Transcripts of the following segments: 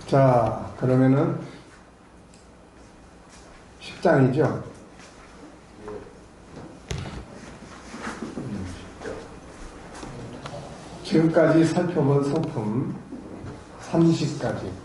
자, 그러면은 10장이죠? 지금까지 살펴본 성품 30가지.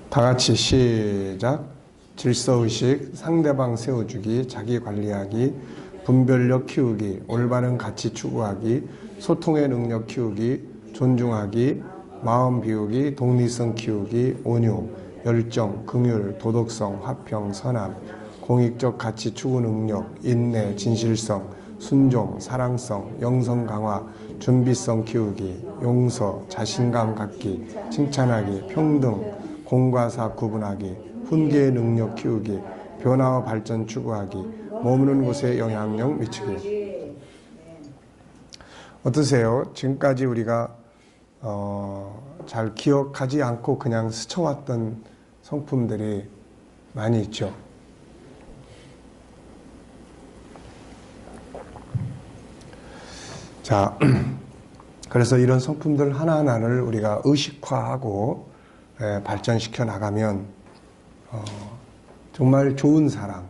다 같이 시작. 질서의식, 상대방 세워주기, 자기 관리하기, 분별력 키우기, 올바른 가치 추구하기, 소통의 능력 키우기, 존중하기, 마음 비우기, 독립성 키우기, 온유, 열정, 긍휼, 도덕성, 화평, 선함, 공익적 가치 추구 능력, 인내, 진실성, 순종, 사랑성, 영성 강화, 준비성 키우기, 용서, 자신감 갖기, 칭찬하기, 평등, 공과 사 구분하기, 훈계의 능력 키우기, 변화와 발전 추구하기, 머무는 곳에 영향력 미치기. 어떠세요? 지금까지 우리가 잘 기억하지 않고 그냥 스쳐왔던 성품들이 많이 있죠. 자, 그래서 이런 성품들 하나하나를 우리가 의식화하고 발전시켜 나가면 정말 좋은 사람,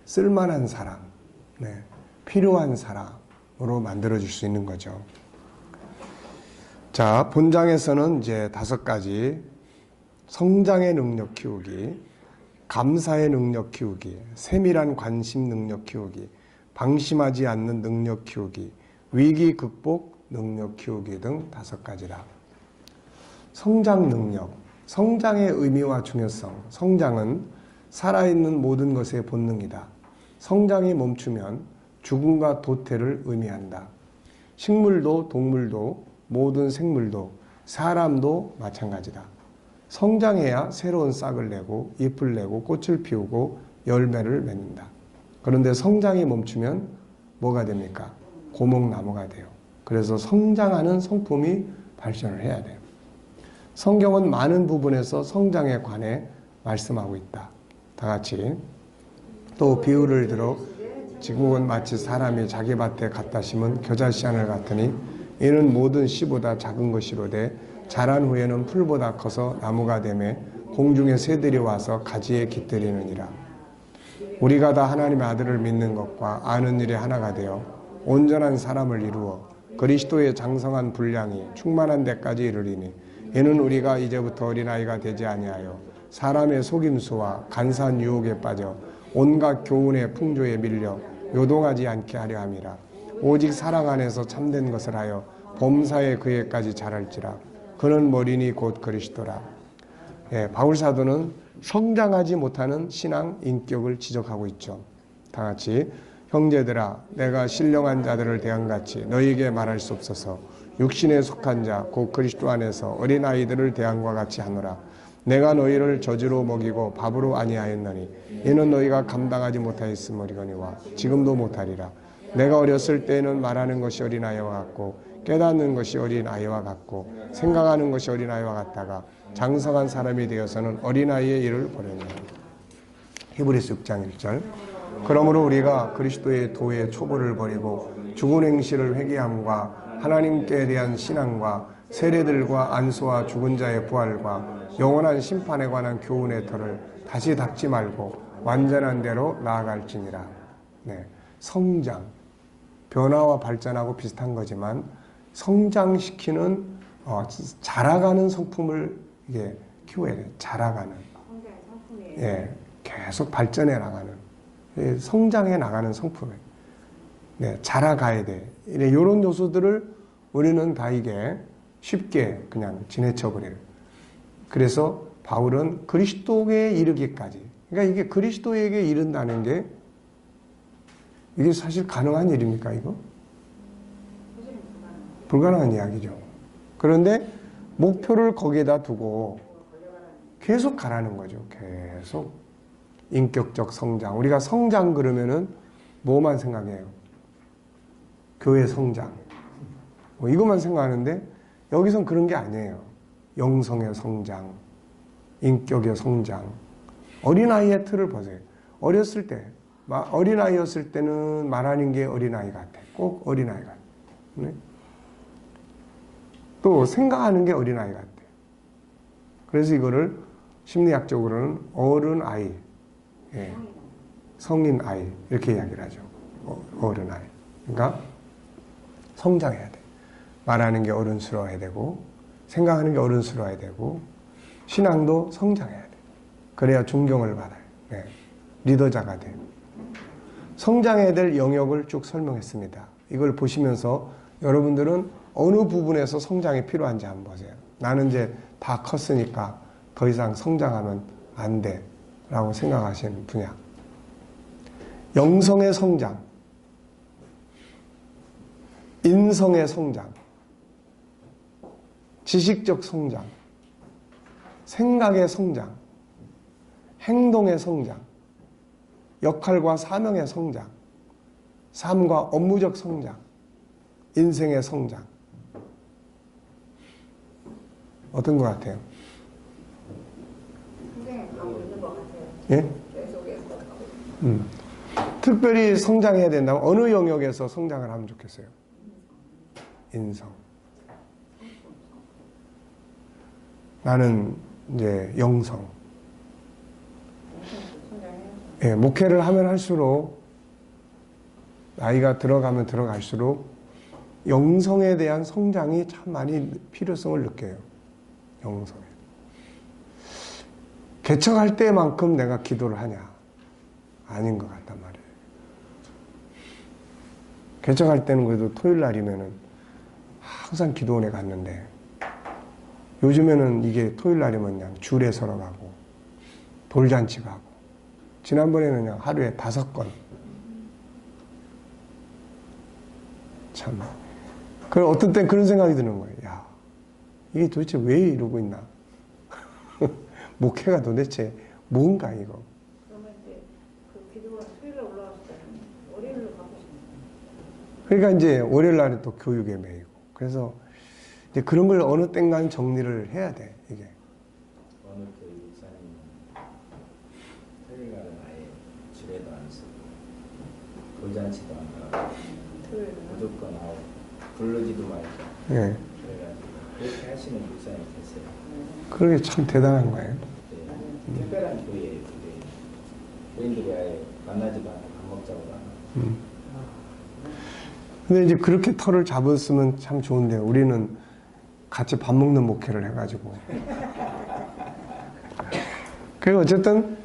쓸만한 사람, 필요한 사람으로 만들어질 수 있는 거죠. 자, 본장에서는 이제 5가지, 성장의 능력 키우기, 감사의 능력 키우기, 세밀한 관심 능력 키우기, 방심하지 않는 능력 키우기, 위기 극복 능력 키우기 등 5가지라. 성장 능력, 성장의 의미와 중요성. 성장은 살아있는 모든 것의 본능이다. 성장이 멈추면 죽음과 도태를 의미한다. 식물도 동물도 모든 생물도 사람도 마찬가지다. 성장해야 새로운 싹을 내고 잎을 내고 꽃을 피우고 열매를 맺는다. 그런데 성장이 멈추면 뭐가 됩니까? 고목나무가 돼요. 그래서 성장하는 성품이 발전을 해야 돼요. 성경은 많은 부분에서 성장에 관해 말씀하고 있다. 다 같이. 또 비유를 들어 지국은 마치 사람이 자기 밭에 갖다 심은 겨자씨안을 같으니 이는 모든 씨보다 작은 것이로되 자란 후에는 풀보다 커서 나무가 되매 공중의 새들이 와서 가지에 깃들이느니라. 우리가 다 하나님의 아들을 믿는 것과 아는 일이 하나가 되어 온전한 사람을 이루어 그리스도의 장성한 분량이 충만한 데까지 이르리니 이는 우리가 이제부터 어린아이가 되지 아니하여 사람의 속임수와 간사한 유혹에 빠져 온갖 교훈의 풍조에 밀려 요동하지 않게 하려 함이라. 오직 사랑 안에서 참된 것을 하여 범사에 그에까지 자랄지라. 그는 머리니 곧 그리스도라. 바울사도는 성장하지 못하는 신앙 인격을 지적하고 있죠. 다 같이. 형제들아, 내가 신령한 자들을 대함같이 너희에게 말할 수 없어서 육신에 속한 자 곧 그리스도 안에서 어린아이들을 대함과 같이 하노라. 내가 너희를 젖으로 먹이고 밥으로 아니하였느니 이는 너희가 감당하지 못하였음이거니와 지금도 못하리라. 내가 어렸을 때에는 말하는 것이 어린아이와 같고 깨닫는 것이 어린아이와 같고 생각하는 것이 어린아이와 같다가 장성한 사람이 되어서는 어린아이의 일을 보려니라. 히브리서 6장 1절. 그러므로 우리가 그리스도의 도의 초보를 버리고 죽은 행실을 회개함과 하나님께 대한 신앙과 세례들과 안수와 죽은 자의 부활과 영원한 심판에 관한 교훈의 터를 다시 닦지 말고 완전한 대로 나아갈지니라. 성장, 변화와 발전하고 비슷한 거지만 성장시키는 자라가는 성품을 이게 키워야 돼요. 자라가는, 계속 발전해 나가는, 성장해 나가는 성품을 자라가야 돼. 이런 요소들을 우리는 다 이게 쉽게 그냥 지내쳐 버려요. 그래서 바울은 그리스도에 이르기까지, 그러니까 이게 그리스도에게 이른다는 게 이게 사실 가능한 일입니까, 이거? 불가능한 이야기죠. 그런데 목표를 거기에다 두고 계속 가라는 거죠. 계속. 인격적 성장. 우리가 성장 그러면은 뭐만 생각해요? 교회 성장. 뭐 이것만 생각하는데 여기선 그런 게 아니에요. 영성의 성장, 인격의 성장. 어린아이의 틀을 보세요. 어렸을 때, 어린아이였을 때는 말하는 게 어린아이 같아. 꼭 어린아이 같아. 네? 또 생각하는 게 어린아이 같아. 그래서 이거를 심리학적으로는 어른아이, 예. 성인아이 이렇게 이야기를 하죠. 어른아이. 그러니까 성장해야 돼. 말하는 게 어른스러워야 되고 생각하는 게 어른스러워야 되고 신앙도 성장해야 돼. 그래야 존경을 받아요. 네. 리더자가 돼요. 성장해야 될 영역을 쭉 설명했습니다. 이걸 보시면서 여러분들은 어느 부분에서 성장이 필요한지 한번 보세요. 나는 이제 다 컸으니까 더 이상 성장하면 안 돼 라고 생각하시는 분야. 영성의 성장, 인성의 성장, 지식적 성장, 생각의 성장, 행동의 성장, 역할과 사명의 성장, 삶과 업무적 성장, 인생의 성장. 어떤 것 같아요? 굉장히 가고 있는 것 같아요. 예? 계속해서. 특별히 성장해야 된다면 어느 영역에서 성장을 하면 좋겠어요? 인성. 나는 이제 영성. 예, 목회를 하면 할수록 나이가 들어가면 들어갈수록 영성에 대한 성장이 참 많이 필요성을 느껴요. 영성에. 개척할 때만큼 내가 기도를 하냐? 아닌 것 같단 말이에요. 개척할 때는 그래도 토요일 날이면은 항상 기도원에 갔는데 요즘에는 이게 토요일 날이면 그냥 줄에 서러 가고 돌잔치 가고 지난번에는 그냥 하루에 5건 참. 그럼 어떤 땐 그런 생각이 드는 거예요. 야, 이게 도대체 왜 이러고 있나? 목회가 도대체 뭔가 이거. 그러면 이제 그 기도원 토요일에 올라갔을 때는 월요일로 가고 싶네요. 그러니까 이제 월요일 날은 또 교육에 매이고. 그래서 이제 그런 걸 어느 땐간 정리를 해야 돼, 이게. 어느 교육사님은 토요일 날은 아예 집에도 안 쓰고 돌잔치도 안 가고 토요일은 무조건 아웃 부르지도 말고 예. 그래가지고 그렇게 하시는 목사님 계세요. 그게 참 대단한 거예요. 네. 특별한 교회예요. 교인들이 아예 만나지도 않고 밥 먹자고 안 하고. 근데 이제 그렇게 털을 잡았으면 참 좋은데 우리는 같이 밥 먹는 목회를 해가지고. 그리고 어쨌든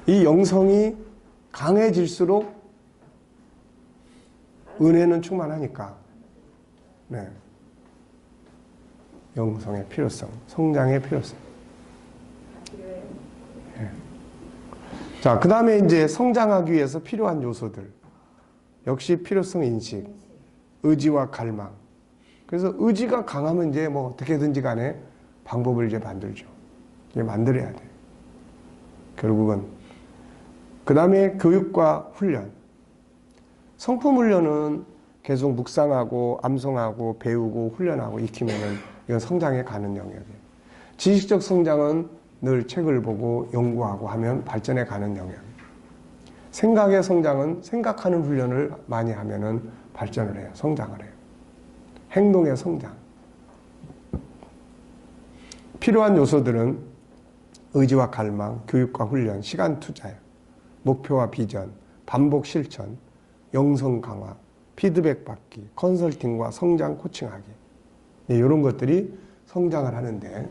이 영성이 강해질수록 은혜는 충만하니까. 네. 영성의 필요성, 성장의 필요성. 네. 자, 그 다음에 이제 성장하기 위해서 필요한 요소들. 역시 필요성 인식, 의지와 갈망. 그래서 의지가 강하면 이제 뭐 어떻게든지 간에 방법을 이제 만들죠. 이제 만들어야 돼. 결국은. 그 다음에 교육과 훈련. 성품 훈련은 계속 묵상하고 암송하고 배우고 훈련하고 익히면은 이건 성장에 가는 영역이에요. 지식적 성장은 늘 책을 보고 연구하고 하면 발전에 가는 영역이에요. 생각의 성장은 생각하는 훈련을 많이 하면은 발전을 해요. 성장을 해요. 행동의 성장. 필요한 요소들은 의지와 갈망, 교육과 훈련, 시간 투자예요. 목표와 비전, 반복 실천, 영성 강화, 피드백 받기, 컨설팅과 성장 코칭하기. 네, 이런 것들이 성장을 하는데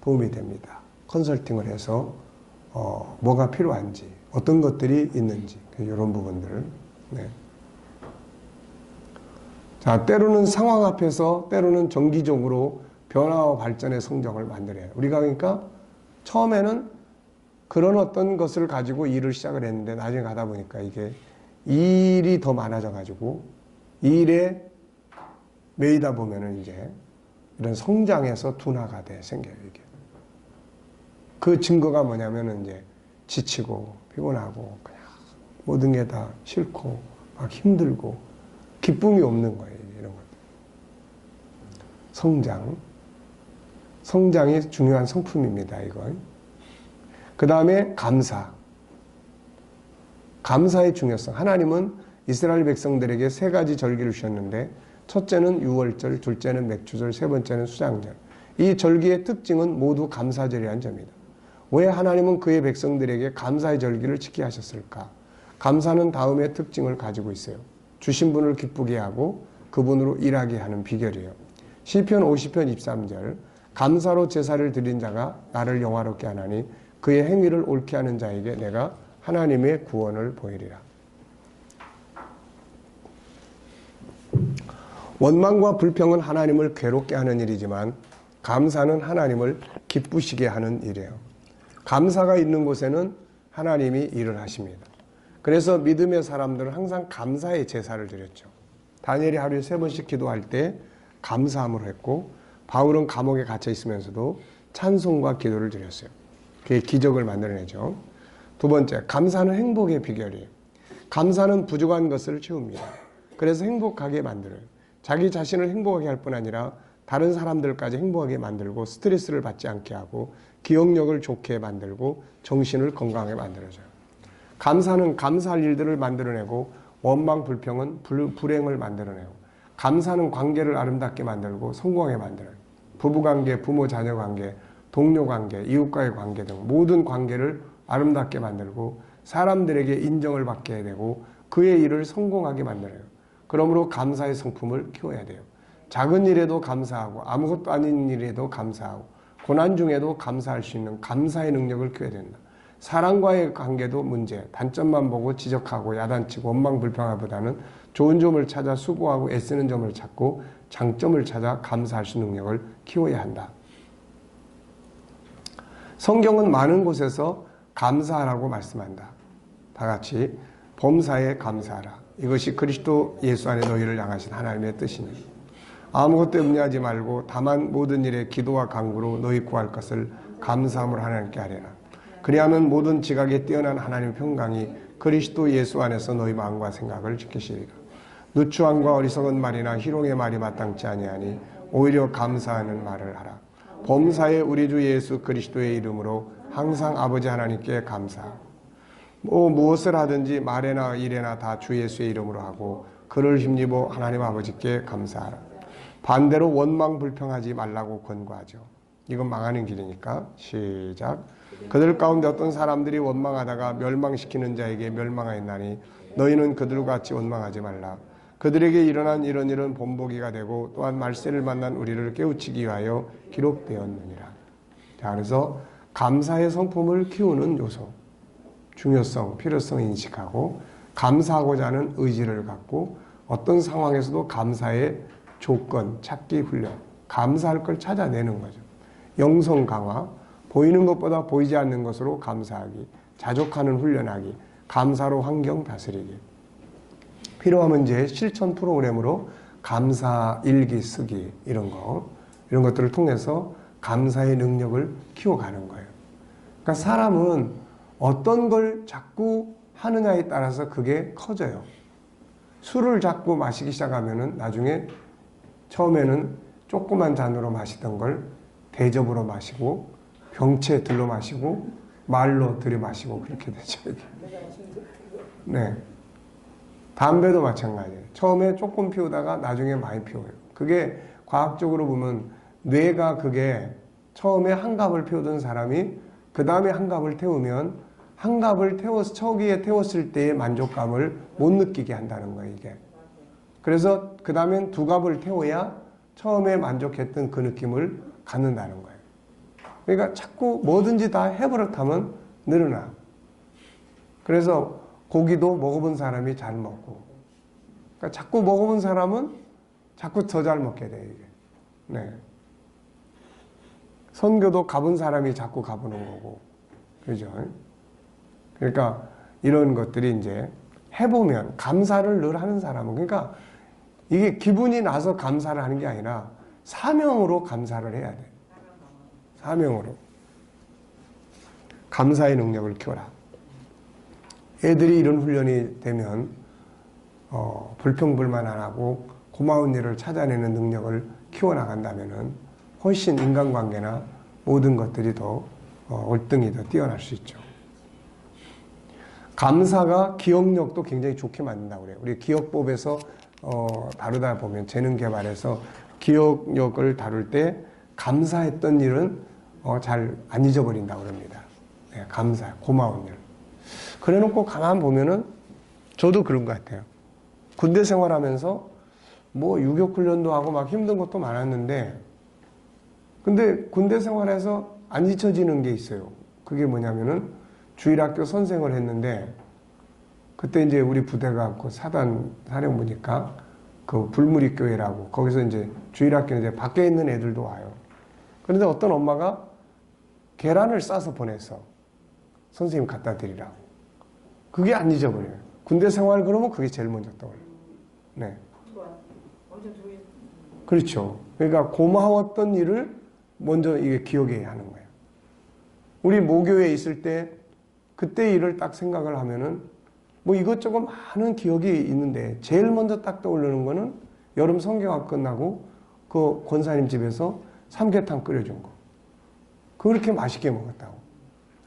도움이 됩니다. 컨설팅을 해서 뭐가 필요한지, 어떤 것들이 있는지 이런 부분들을. 네. 자, 때로는 상황 앞에서 때로는 정기적으로 변화와 발전의 성장을 만들어요. 우리가 그러니까 처음에는 그런 어떤 것을 가지고 일을 시작을 했는데 나중에 가다 보니까 이게 일이 더 많아져 가지고 일에 매이다 보면은 이제 이런 성장에서 둔화가 생겨요, 이게. 그 증거가 뭐냐면은 이제 지치고 피곤하고 그냥 모든 게 다 싫고 막 힘들고 기쁨이 없는 거예요. 이런 것. 성장이 중요한 성품입니다. 이건. 그 다음에 감사의 중요성. 하나님은 이스라엘 백성들에게 3가지 절기를 주셨는데 첫째는 유월절, 둘째는 맥주절, 세 번째는 수장절. 이 절기의 특징은 모두 감사절이라는 점이다. 왜 하나님은 그의 백성들에게 감사의 절기를 지키게 하셨을까? 감사는 다음의 특징을 가지고 있어요. 주신 분을 기쁘게 하고 그분으로 일하게 하는 비결이에요. 시편 50편 23절 감사로 제사를 드린 자가 나를 영화롭게 하나니 그의 행위를 옳게 하는 자에게 내가 하나님의 구원을 보이리라. 원망과 불평은 하나님을 괴롭게 하는 일이지만 감사는 하나님을 기쁘시게 하는 일이에요. 감사가 있는 곳에는 하나님이 일을 하십니다. 그래서 믿음의 사람들은 항상 감사의 제사를 드렸죠. 다니엘이 하루에 3번씩 기도할 때 감사함으로 했고 바울은 감옥에 갇혀 있으면서도 찬송과 기도를 드렸어요. 그게 기적을 만들어내죠. 두 번째, 감사는 행복의 비결이에요. 감사는 부족한 것을 채웁니다. 그래서 행복하게 만들어요. 자기 자신을 행복하게 할 뿐 아니라 다른 사람들까지 행복하게 만들고 스트레스를 받지 않게 하고 기억력을 좋게 만들고 정신을 건강하게 만들어줘요. 감사는 감사할 일들을 만들어내고 원망, 불평은 불행을 만들어내고 감사는 관계를 아름답게 만들고 성공하게 만들어요. 부부관계, 부모 자녀 관계, 동료 관계, 이웃과의 관계 등 모든 관계를 아름답게 만들고 사람들에게 인정을 받게 되고 그의 일을 성공하게 만들어요. 그러므로 감사의 성품을 키워야 돼요. 작은 일에도 감사하고 아무것도 아닌 일에도 감사하고 고난 중에도 감사할 수 있는 감사의 능력을 키워야 된다. 사람과의 관계도 문제, 단점만 보고 지적하고 야단치고 원망 불평하보다는 좋은 점을 찾아 수고하고 애쓰는 점을 찾고 장점을 찾아 감사할 수 있는 능력을 키워야 한다. 성경은 많은 곳에서 감사하라고 말씀한다. 다 같이 범사에 감사하라. 이것이 그리스도 예수 안에 너희를 향하신 하나님의 뜻이니 아무것도 염려하지 말고 다만 모든 일에 기도와 간구로 너희 구할 것을 감사함으로 하나님께 하리라. 그리하면 모든 지각에 뛰어난 하나님의 평강이 그리스도 예수 안에서 너희 마음과 생각을 지키시리라. 누추함과 어리석은 말이나 희롱의 말이 마땅치 아니하니 오히려 감사하는 말을 하라. 범사에 우리 주 예수 그리스도의 이름으로 항상 아버지 하나님께 감사하고 무엇을 하든지 말에나 일에나 다 주 예수의 이름으로 하고 그를 힘입어 하나님 아버지께 감사하라. 반대로 원망 불평하지 말라고 권고하죠. 이건 망하는 길이니까 시작. 그들 가운데 어떤 사람들이 원망하다가 멸망시키는 자에게 멸망하였나니 너희는 그들과 같이 원망하지 말라. 그들에게 일어난 이런 일은 본보기가 되고 또한 말세를 만난 우리를 깨우치기 위하여 기록되었느니라. 자, 그래서 감사의 성품을 키우는 요소, 중요성, 필요성 인식하고 감사하고자 하는 의지를 갖고 어떤 상황에서도 감사의 조건, 찾기 훈련, 감사할 걸 찾아내는 거죠. 영성 강화, 보이는 것보다 보이지 않는 것으로 감사하기, 자족하는 훈련하기, 감사로 환경 다스리기. 필요하면 이제 실천 프로그램으로 감사 일기 쓰기 이런 것들을 통해서 감사의 능력을 키워가는 거예요. 그러니까 사람은 어떤 걸 자꾸 하느냐에 따라서 그게 커져요. 술을 자꾸 마시기 시작하면은 나중에 처음에는 조그만 잔으로 마시던 걸 대접으로 마시고 병채 들러 마시고 말로 들여 마시고 그렇게 되죠. 네. 담배도 마찬가지예요. 처음에 조금 피우다가 나중에 많이 피워요. 그게 과학적으로 보면 뇌가 그게 처음에 한 갑을 피우던 사람이 그 다음에 한 갑을 태우면 한 갑을 초기에 태웠을 때의 만족감을 못 느끼게 한다는 거예요, 이게. 그래서 그 다음엔 2갑을 태워야 처음에 만족했던 그 느낌을 갖는다는 거예요. 그러니까 자꾸 뭐든지 다 해버릇하면 늘어나. 그래서 고기도 먹어본 사람이 잘 먹고. 그러니까 자꾸 먹어본 사람은 자꾸 더 잘 먹게 돼요, 이게. 네. 선교도 가본 사람이 자꾸 가보는 거고. 그죠? 그러니까 이런 것들이 이제 해보면 감사를 늘 하는 사람은 그러니까 이게 기분이 나서 감사를 하는 게 아니라 사명으로 감사를 해야 돼. 사명으로. 감사의 능력을 키워라. 애들이 이런 훈련이 되면 불평불만 안 하고 고마운 일을 찾아내는 능력을 키워나간다면은 훨씬 인간관계나 모든 것들이 더 월등히 더 뛰어날 수 있죠. 감사가 기억력도 굉장히 좋게 만든다고 그래요. 우리 기억법에서 다루다 보면 재능 개발에서 기억력을 다룰 때 감사했던 일은 잘 안 잊어버린다고 그럽니다. 네, 감사, 고마운 일. 그래 놓고 가만 보면은 저도 그런 것 같아요. 군대 생활하면서 뭐 유격훈련도 하고 막 힘든 것도 많았는데, 근데 군대 생활에서 안 잊혀지는 게 있어요. 그게 뭐냐면은 주일학교 선생을 했는데, 그때 이제 우리 부대가 그 사단 사령부니까 그 불무리 교회라고, 거기서 이제 주일학교 이제 밖에 있는 애들도 와요. 그런데 어떤 엄마가 계란을 싸서 보냈어. 선생님 갖다 드리라고. 그게 안 잊어버려요. 군대 생활 그러면 그게 제일 먼저 떠올려요. 네. 엄청 좋은. 그렇죠. 그러니까 고마웠던 일을 먼저 이게 기억해야 하는 거예요. 우리 모교에 있을 때 그때 일을 딱 생각을 하면은 뭐 이것저것 많은 기억이 있는데 제일 먼저 딱 떠오르는 거는 여름 성경학 끝나고 그 권사님 집에서 삼계탕 끓여준 거. 그렇게 맛있게 먹었다고.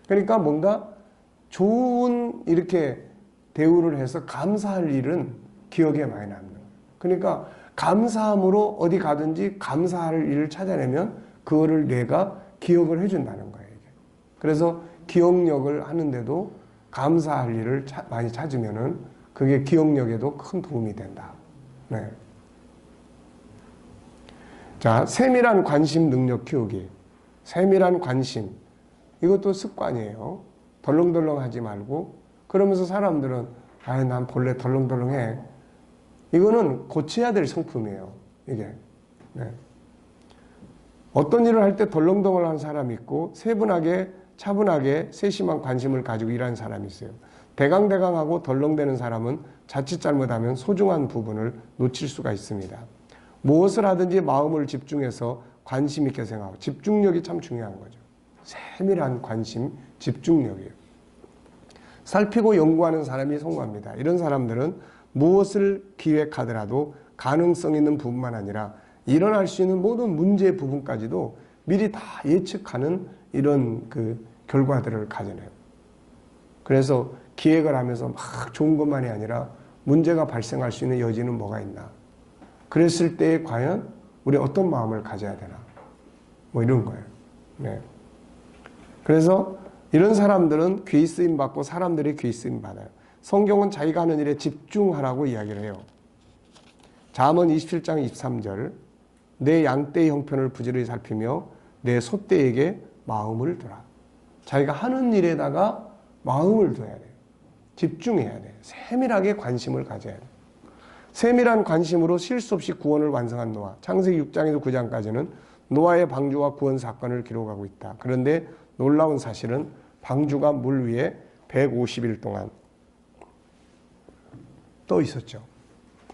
그러니까 뭔가 좋은 이렇게 대우를 해서 감사할 일은 기억에 많이 남는 거예요. 그러니까 감사함으로 어디 가든지 감사할 일을 찾아내면 그거를 뇌가 기억을 해준다는 거예요. 이게. 그래서 기억력을 하는데도 감사할 일을 많이 찾으면은 그게 기억력에도 큰 도움이 된다. 네. 자, 세밀한 관심 능력 키우기. 세밀한 관심. 이것도 습관이에요. 덜렁덜렁 하지 말고, 그러면서 사람들은, 난 본래 덜렁덜렁해. 이거는 고쳐야 될 성품이에요. 이게. 네. 어떤 일을 할 때 덜렁덜렁 하는 사람이 있고, 세분하게, 차분하게, 세심한 관심을 가지고 일하는 사람이 있어요. 대강대강하고 덜렁대는 사람은 자칫 잘못하면 소중한 부분을 놓칠 수가 있습니다. 무엇을 하든지 마음을 집중해서 관심 있게 생각하고, 집중력이 참 중요한 거죠. 세밀한 관심, 집중력이에요. 살피고 연구하는 사람이 성공합니다. 이런 사람들은 무엇을 기획하더라도 가능성 있는 부분만 아니라 일어날 수 있는 모든 문제 부분까지도 미리 다 예측하는 이런 그 결과들을 가져내요. 그래서 기획을 하면서 막 좋은 것만이 아니라 문제가 발생할 수 있는 여지는 뭐가 있나. 그랬을 때 과연 우리 어떤 마음을 가져야 되나. 뭐 이런 거예요. 네. 그래서 이런 사람들은 귀 쓰임 받고 사람들이 귀 쓰임 받아요. 성경은 자기가 하는 일에 집중하라고 이야기를 해요. 잠언 27장 23절. 내 양떼의 형편을 부지런히 살피며 내 소떼에게 마음을 두라. 자기가 하는 일에다가 마음을 둬야 돼요. 집중해야 돼요. 세밀하게 관심을 가져야 돼요. 세밀한 관심으로 실수 없이 구원을 완성한 노아. 창세기 6장에서 9장까지는 노아의 방주와 구원 사건을 기록하고 있다. 그런데 놀라운 사실은 방주가 물 위에 150일 동안 떠 있었죠.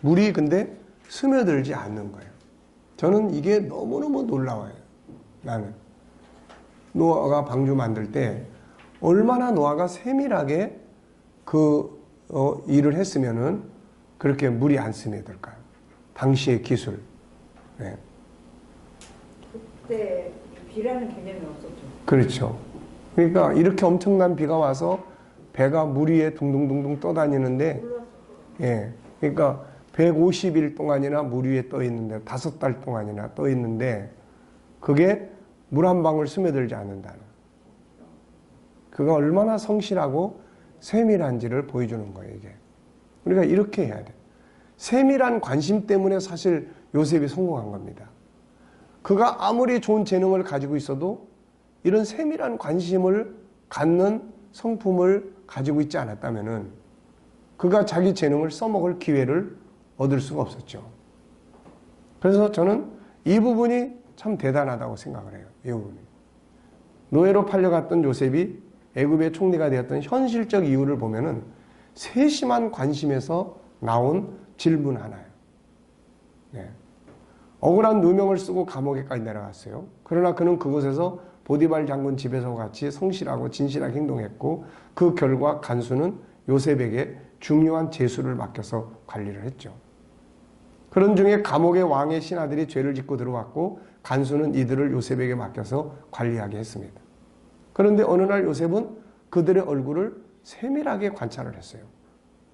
물이 근데 스며들지 않는 거예요. 저는 이게 너무너무 놀라워요. 나는. 노아가 방주 만들 때 얼마나 노아가 세밀하게 그 일을 했으면은 그렇게 물이 안 스며들까요? 당시의 기술. 네. 그때 비라는 개념이 없었죠. 그렇죠. 그러니까 이렇게 엄청난 비가 와서 배가 물 위에 둥둥둥둥 떠다니는데, 예. 그러니까 150일 동안이나 물 위에 떠 있는데, 5달 동안이나 떠 있는데, 그게 물 한 방울 스며들지 않는다는. 그가 얼마나 성실하고 세밀한지를 보여주는 거예요, 이게. 우리가 이렇게 해야 돼. 세밀한 관심 때문에 사실 요셉이 성공한 겁니다. 그가 아무리 좋은 재능을 가지고 있어도 이런 세밀한 관심을 갖는 성품을 가지고 있지 않았다면은 그가 자기 재능을 써먹을 기회를 얻을 수가 없었죠. 그래서 저는 이 부분이 참 대단하다고 생각을 해요. 이 부분이. 노예로 팔려갔던 요셉이 애굽의 총리가 되었던 현실적 이유를 보면은 세심한 관심에서 나온 질문 하나예요. 네. 억울한 누명을 쓰고 감옥에까지 내려갔어요. 그러나 그는 그곳에서 보디발 장군 집에서 같이 성실하고 진실하게 행동했고 그 결과 간수는 요셉에게 중요한 제수를 맡겨서 관리를 했죠. 그런 중에 감옥의 왕의 신하들이 죄를 짓고 들어왔고 간수는 이들을 요셉에게 맡겨서 관리하게 했습니다. 그런데 어느 날 요셉은 그들의 얼굴을 세밀하게 관찰을 했어요.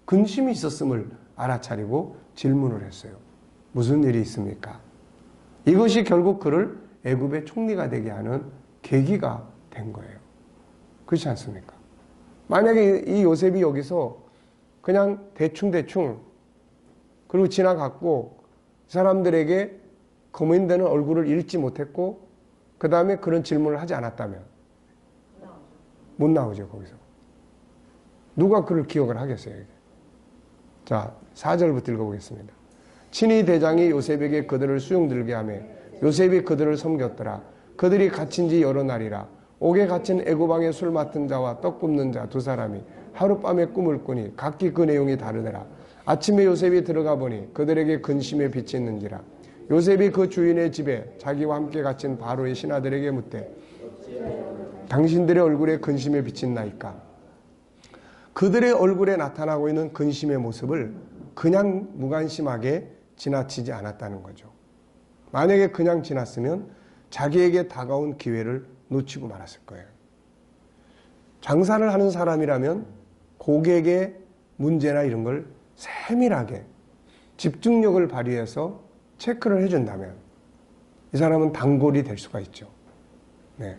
근심이 있었음을 알아차리고 질문을 했어요. 무슨 일이 있습니까? 이것이 결국 그를 애굽의 총리가 되게 하는 계기가 된 거예요. 그렇지 않습니까? 만약에 이 요셉이 여기서 그냥 대충 그리고 지나갔고 사람들에게 거민되는 얼굴을 읽지 못했고 그 다음에 그런 질문을 하지 않았다면 못 나오죠. 거기서. 누가 그를 기억을 하겠어요? 이게. 자, 4절부터 읽어보겠습니다. 친히 대장이 요셉에게 그들을 수용들게 하며 요셉이 그들을 섬겼더라. 그들이 갇힌 지 여러 날이라. 옥에 갇힌 애고방의 술 맡은 자와 떡 굽는 자 두 사람이 하룻밤에 꿈을 꾸니 각기 그 내용이 다르더라. 아침에 요셉이 들어가 보니 그들에게 근심의 빛이 있는지라. 요셉이 그 주인의 집에 자기와 함께 갇힌 바로의 신하들에게 묻되 당신들의 얼굴에 근심의 빛이 있나이까? 그들의 얼굴에 나타나고 있는 근심의 모습을 그냥 무관심하게 지나치지 않았다는 거죠. 만약에 그냥 지났으면 자기에게 다가온 기회를 놓치고 말았을 거예요. 장사를 하는 사람이라면 고객의 문제나 이런 걸 세밀하게 집중력을 발휘해서 체크를 해준다면 이 사람은 단골이 될 수가 있죠. 네.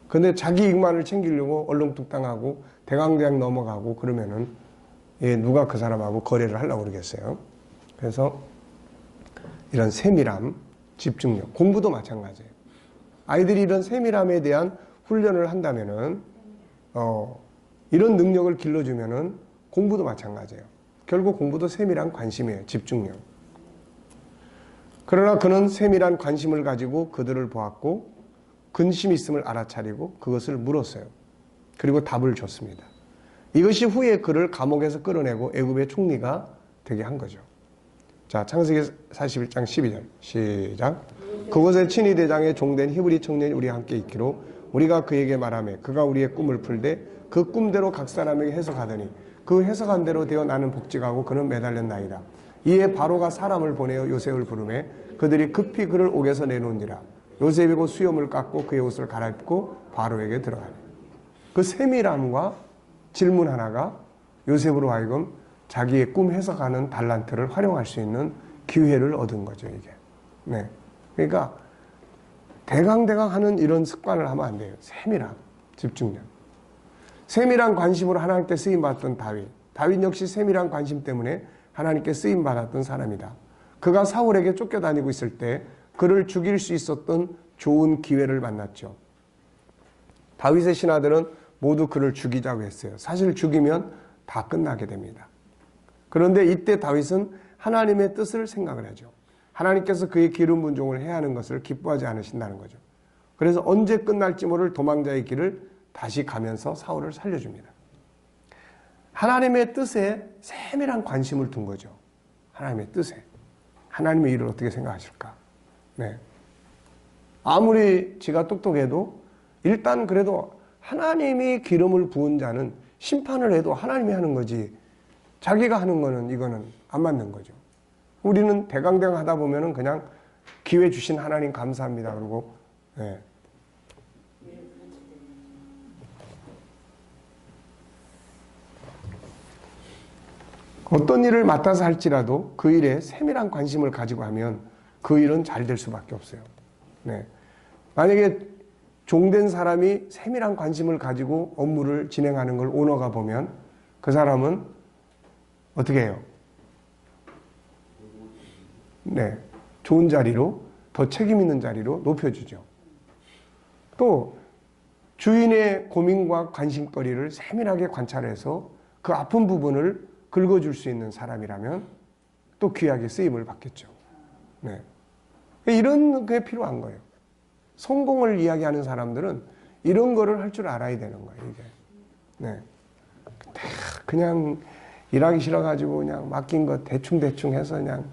근데 자기 이익만을 챙기려고 얼렁뚱땅하고 대강대강 넘어가고 그러면은 누가 그 사람하고 거래를 하려고 그러겠어요. 그래서 이런 세밀함, 집중력, 공부도 마찬가지예요. 아이들이 이런 세밀함에 대한 훈련을 한다면은 이런 능력을 길러주면은 공부도 마찬가지예요. 결국 공부도 세밀한 관심이에요. 집중력. 그러나 그는 세밀한 관심을 가지고 그들을 보았고 근심이 있음을 알아차리고 그것을 물었어요. 그리고 답을 줬습니다. 이것이 후에 그를 감옥에서 끌어내고 애굽의 총리가 되게 한 거죠. 자, 창세기 41장 12절 시작. 그곳에 친히 대장에 종된 히브리 청년이 우리와 함께 있기로 우리가 그에게 말하며 그가 우리의 꿈을 풀되 그 꿈대로 각 사람에게 해석하더니 그 해석한 대로 되어 나는 복직하고 그는 매달렸나이다. 이에 바로가 사람을 보내어 요셉을 부르매 그들이 급히 그를 옥에서 내놓으니라. 요셉이 곧 수염을 깎고 그의 옷을 갈아입고 바로에게 들어가네. 그 세밀함과 질문 하나가 요셉으로 하여금 자기의 꿈 해석하는 달란트를 활용할 수 있는 기회를 얻은 거죠, 이게. 네. 그러니까 대강대강 하는 이런 습관을 하면 안 돼요. 세밀함, 집중력. 세밀한 관심으로 하나님께 쓰임받았던 다윗. 다윗 역시 세밀한 관심 때문에 하나님께 쓰임받았던 사람이다. 그가 사울에게 쫓겨다니고 있을 때 그를 죽일 수 있었던 좋은 기회를 만났죠. 다윗의 신하들은 모두 그를 죽이자고 했어요. 사실 죽이면 다 끝나게 됩니다. 그런데 이때 다윗은 하나님의 뜻을 생각을 하죠. 하나님께서 그의 기름 분종을 해야 하는 것을 기뻐하지 않으신다는 거죠. 그래서 언제 끝날지 모를 도망자의 길을 다시 가면서 사울을 살려줍니다. 하나님의 뜻에 세밀한 관심을 둔 거죠. 하나님의 뜻에. 하나님의 일을 어떻게 생각하실까? 네. 아무리 지가 똑똑해도 일단 그래도 하나님이 기름을 부은 자는 심판을 해도 하나님이 하는 거지 자기가 하는 거는 이거는 안 맞는 거죠. 우리는 대강대강 하다 보면은 그냥 기회 주신 하나님 감사합니다. 그리고 네. 어떤 일을 맡아서 할지라도 그 일에 세밀한 관심을 가지고 하면 그 일은 잘 될 수밖에 없어요. 네. 만약에 종된 사람이 세밀한 관심을 가지고 업무를 진행하는 걸 오너가 보면 그 사람은 어떻게 해요? 네. 좋은 자리로, 더 책임 있는 자리로 높여주죠. 또 주인의 고민과 관심거리를 세밀하게 관찰해서 그 아픈 부분을 긁어줄 수 있는 사람이라면 또 귀하게 쓰임을 받겠죠. 네. 이런 게 필요한 거예요. 성공을 이야기하는 사람들은 이런 거를 할 줄 알아야 되는 거예요, 이게. 네. 그냥 일하기 싫어가지고 그냥 맡긴 거 대충 해서 그냥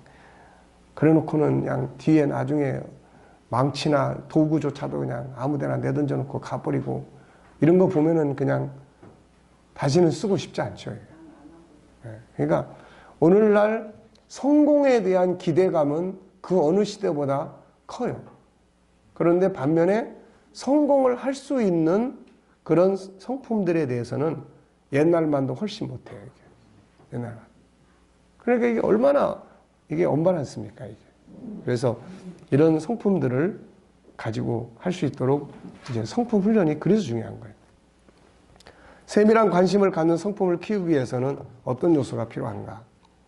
그래 놓고는 그냥 뒤에 나중에 망치나 도구조차도 그냥 아무 데나 내던져 놓고 가버리고 이런 거 보면은 그냥 다시는 쓰고 싶지 않죠. 네. 그러니까 오늘날 성공에 대한 기대감은 그 어느 시대보다 커요. 그런데 반면에 성공을 할 수 있는 그런 성품들에 대해서는 옛날만도 훨씬 못해요. 이게. 옛날만. 그러니까 이게 얼마나 이게 언짢습니까? 이게. 그래서 이런 성품들을 가지고 할 수 있도록 이제 성품 훈련이 그래서 중요한 거예요. 세밀한 관심을 갖는 성품을 키우기 위해서는 어떤 요소가 필요한가?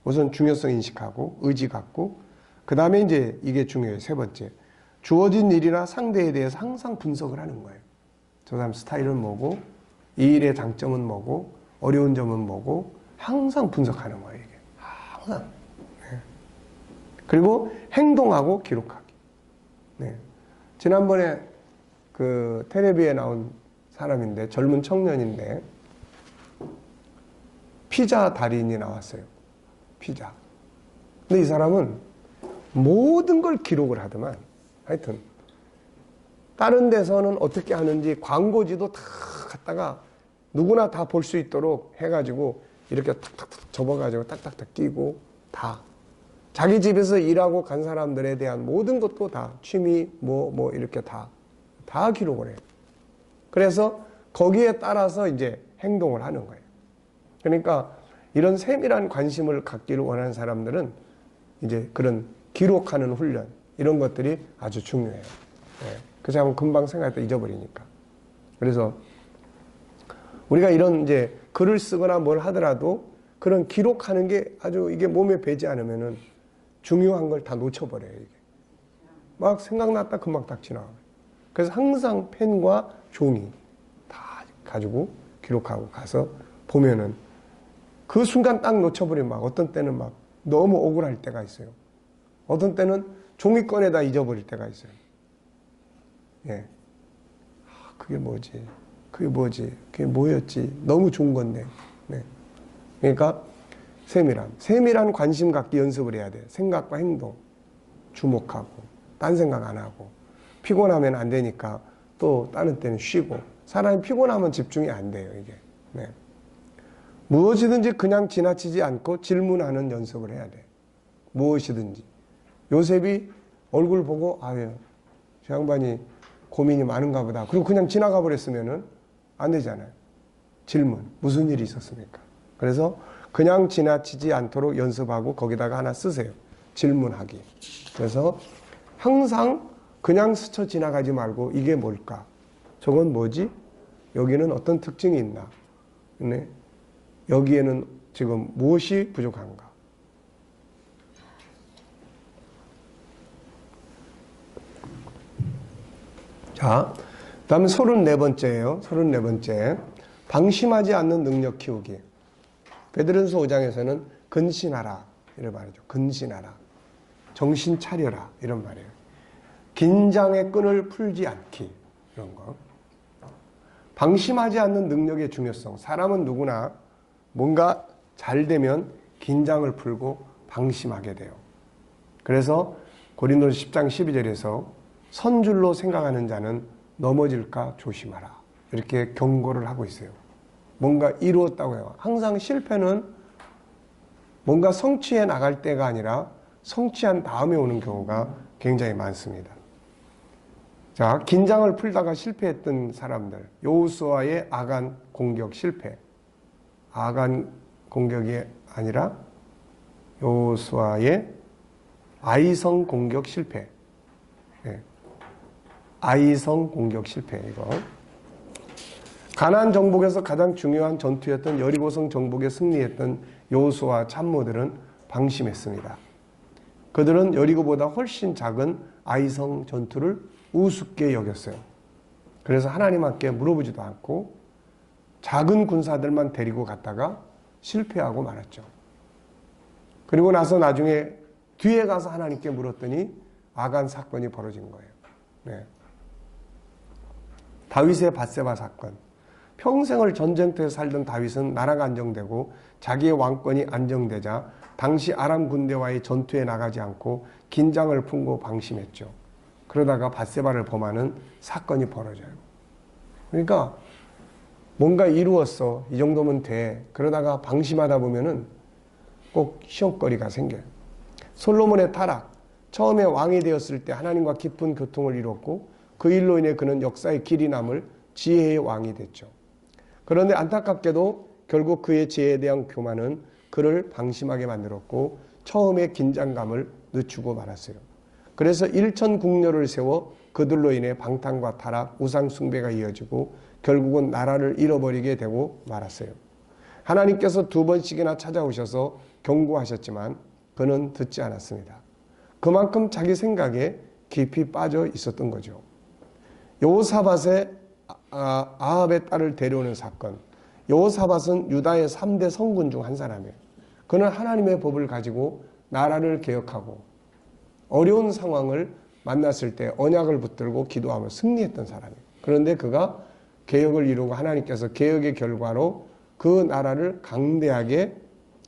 우선 중요성 인식하고 의지 갖고 그 다음에 이제 이게 중요해요. 세 번째. 주어진 일이나 상대에 대해서 항상 분석을 하는 거예요. 저 사람 스타일은 뭐고 이 일의 장점은 뭐고 어려운 점은 뭐고 항상 분석하는 거예요. 이게. 항상. 네. 그리고 행동하고 기록하기. 네. 지난번에 그 텔레비에 나온 사람인데 젊은 청년인데 피자 달인이 나왔어요. 피자. 근데 이 사람은 모든 걸 기록을 하더만 하여튼 다른 데서는 어떻게 하는지 광고지도 다 갖다가 누구나 다 볼 수 있도록 해가지고 이렇게 탁탁탁 접어가지고 딱딱딱 끼고 다 자기 집에서 일하고 간 사람들에 대한 모든 것도 다 취미 뭐 이렇게 다 기록을 해요. 그래서 거기에 따라서 이제 행동을 하는 거예요. 그러니까 이런 세밀한 관심을 갖기를 원하는 사람들은 이제 그런 기록하는 훈련 이런 것들이 아주 중요해요. 네. 그래서 한번 금방 생각했다 잊어버리니까. 그래서 우리가 이런 이제 글을 쓰거나 뭘 하더라도 그런 기록하는 게 아주 이게 몸에 배지 않으면은 중요한 걸 다 놓쳐버려요. 이게 막 생각났다 금방 딱 지나가요. 그래서 항상 펜과 종이 다 가지고 기록하고 가서 보면은 그 순간 딱 놓쳐버리면 막 어떤 때는 막 너무 억울할 때가 있어요. 어떤 때는 종이권에다 잊어버릴 때가 있어요. 예. 그게 뭐지? 그게 뭐지? 그게 뭐였지? 너무 좋은 건데. 네. 그러니까 세밀한 관심 갖기 연습을 해야 돼요. 생각과 행동. 주목하고, 딴 생각 안 하고. 피곤하면 안 되니까 또 다른 때는 쉬고. 사람이 피곤하면 집중이 안 돼요, 이게. 네. 무엇이든지 그냥 지나치지 않고 질문하는 연습을 해야 돼. 무엇이든지. 요셉이 얼굴 보고, 아유, 저 양반이 고민이 많은가 보다. 그리고 그냥 지나가 버렸으면은 안 되잖아요. 질문. 무슨 일이 있었습니까? 그래서 그냥 지나치지 않도록 연습하고 거기다가 하나 쓰세요. 질문하기. 그래서 항상 그냥 스쳐 지나가지 말고 이게 뭘까? 저건 뭐지? 여기는 어떤 특징이 있나? 네. 여기에는 지금 무엇이 부족한가? 자, 다음은 34번째예요. 34번째. 방심하지 않는 능력 키우기. 베드로전서 5장에서는 근신하라 이런 말이죠. 근신하라. 정신 차려라 이런 말이에요. 긴장의 끈을 풀지 않기 이런 거. 방심하지 않는 능력의 중요성. 사람은 누구나 뭔가 잘 되면 긴장을 풀고 방심하게 돼요. 그래서 고린도서 10장 12절에서 선줄로 생각하는 자는 넘어질까 조심하라. 이렇게 경고를 하고 있어요. 뭔가 이루었다고 해요. 항상 실패는 뭔가 성취해 나갈 때가 아니라 성취한 다음에 오는 경우가 굉장히 많습니다. 자, 긴장을 풀다가 실패했던 사람들. 여호수아의 아간 공격 실패. 아간 공격이 아니라 여호수아의 아이성 공격 실패. 네. 아이성 공격 실패 이거. 가나안 정복에서 가장 중요한 전투였던 여리고성 정복에 승리했던 여호수아 참모들은 방심했습니다. 그들은 여리고보다 훨씬 작은 아이성 전투를 우습게 여겼어요. 그래서 하나님께 물어보지도 않고 작은 군사들만 데리고 갔다가 실패하고 말았죠. 그리고 나서 나중에 뒤에 가서 하나님께 물었더니 아간 사건이 벌어진 거예요. 네. 다윗의 밧세바 사건. 평생을 전쟁터에 살던 다윗은 나라가 안정되고 자기의 왕권이 안정되자 당시 아람 군대와의 전투에 나가지 않고 긴장을 품고 방심했죠. 그러다가 밧세바를 범하는 사건이 벌어져요. 그러니까 뭔가 이루었어. 이 정도면 돼. 그러다가 방심하다 보면은 꼭 시험거리가 생겨요. 솔로몬의 타락, 처음에 왕이 되었을 때 하나님과 깊은 교통을 이뤘고 그 일로 인해 그는 역사의 길이 남을 지혜의 왕이 됐죠. 그런데 안타깝게도 결국 그의 지혜에 대한 교만은 그를 방심하게 만들었고 처음에 긴장감을 늦추고 말았어요. 그래서 일천국녀를 세워 그들로 인해 방탕과 타락, 우상 숭배가 이어지고 결국은 나라를 잃어버리게 되고 말았어요. 하나님께서 2번씩이나 찾아오셔서 경고하셨지만 그는 듣지 않았습니다. 그만큼 자기 생각에 깊이 빠져 있었던 거죠. 여호사밧의 아합의 딸을 데려오는 사건. 여호사밧은 유다의 3대 성군 중 한 사람이에요. 그는 하나님의 법을 가지고 나라를 개혁하고 어려운 상황을 만났을 때 언약을 붙들고 기도하며 승리했던 사람이에요. 그런데 그가 개혁을 이루고 하나님께서 개혁의 결과로 그 나라를 강대하게